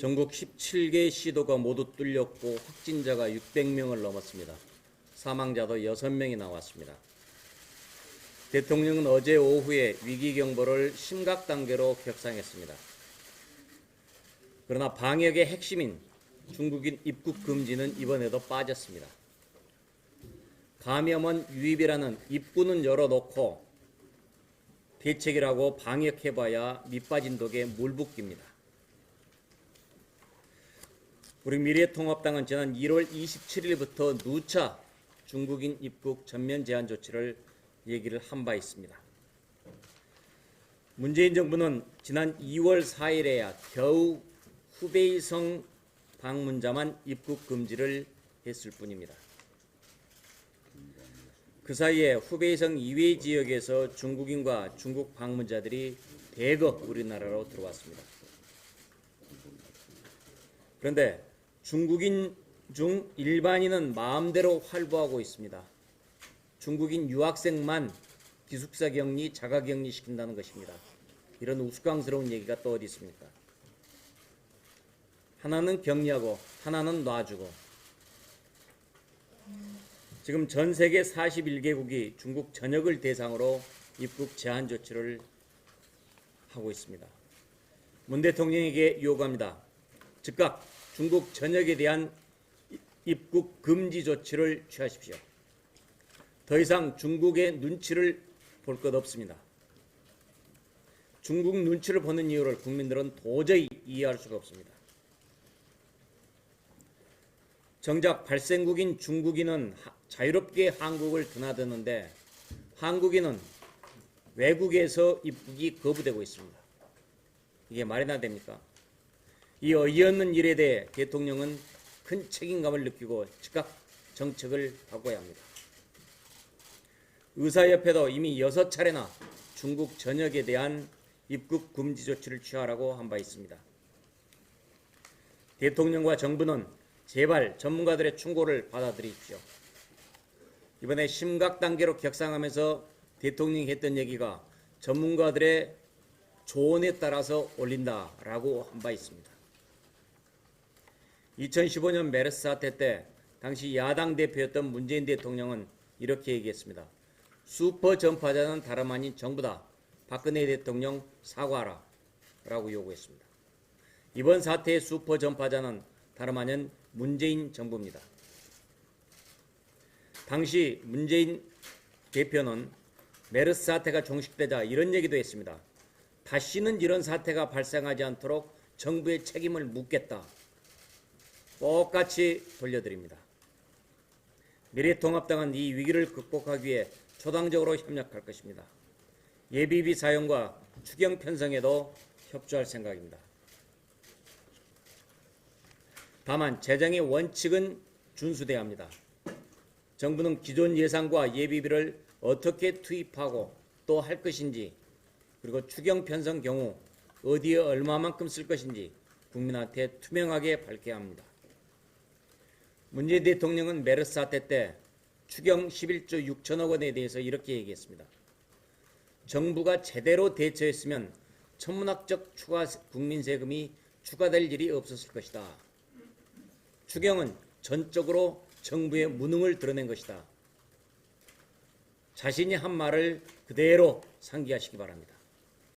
전국 17개 시도가 모두 뚫렸고 확진자가 600명을 넘었습니다. 사망자도 6명이 나왔습니다. 대통령은 어제 오후에 위기경보를 심각 단계로 격상했습니다. 그러나 방역의 핵심인 중국인 입국 금지는 이번에도 빠졌습니다. 감염은 유입이라는 입구는 열어놓고 대책이라고 방역해봐야 밑빠진 독에 물 붓깁니다. 우리 미래통합당은 지난 1월 27일부터 누차 중국인 입국 전면 제한 조치를 얘기를 한 바 있습니다. 문재인 정부는 지난 2월 4일에야 겨우 후베이성 방문자만 입국 금지를 했을 뿐입니다. 그 사이에 후베이성 이외 지역에서 중국인과 중국 방문자들이 대거 우리나라로 들어왔습니다. 그런데 중국인 중 일반인은 마음대로 활보하고 있습니다. 중국인 유학생만 기숙사 격리, 자가 격리 시킨다는 것입니다. 이런 우스꽝스러운 얘기가 또 어디 있습니까? 하나는 격리하고 하나는 놔주고. 지금 전 세계 41개국이 중국 전역을 대상으로 입국 제한 조치를 하고 있습니다. 문 대통령에게 요구합니다. 즉각 중국 전역에 대한 입국 금지 조치를 취하십시오. 더 이상 중국의 눈치를 볼 것 없습니다. 중국 눈치를 보는 이유를 국민들은 도저히 이해할 수가 없습니다. 정작 발생국인 중국인은 자유롭게 한국을 드나드는데 한국인은 외국에서 입국이 거부되고 있습니다. 이게 말이나 됩니까? 이 어이없는 일에 대해 대통령은 큰 책임감을 느끼고 즉각 정책을 바꿔야 합니다. 의사협회도 이미 6차례나 중국 전역에 대한 입국 금지 조치를 취하라고 한 바 있습니다. 대통령과 정부는 제발 전문가들의 충고를 받아들이십시오. 이번에 심각 단계로 격상하면서 대통령이 했던 얘기가 전문가들의 조언에 따라서 올린다라고 한 바 있습니다. 2015년 메르스 사태 때 당시 야당 대표였던 문재인 대통령은 이렇게 얘기했습니다. 슈퍼 전파자는 다름 아닌 정부다. 박근혜 대통령 사과하라 라고 요구했습니다. 이번 사태의 슈퍼 전파자는 다름 아닌 문재인 정부입니다. 당시 문재인 대표는 메르스 사태가 종식되자 이런 얘기도 했습니다. 다시는 이런 사태가 발생하지 않도록 정부의 책임을 묻겠다. 똑같이 돌려드립니다. 미래통합당은 이 위기를 극복하기 위해 초당적으로 협력할 것입니다. 예비비 사용과 추경 편성에도 협조할 생각입니다. 다만 재정의 원칙은 준수돼야 합니다. 정부는 기존 예산과 예비비를 어떻게 투입하고 또 할 것인지 그리고 추경 편성 경우 어디에 얼마만큼 쓸 것인지 국민한테 투명하게 밝혀야 합니다. 문재인 대통령은 메르스 사태 때 추경 11조 6천억 원에 대해서 이렇게 얘기했습니다. 정부가 제대로 대처했으면 천문학적 추가 국민 세금이 추가될 일이 없었을 것이다. 추경은 전적으로 정부의 무능을 드러낸 것이다. 자신이 한 말을 그대로 상기하시기 바랍니다.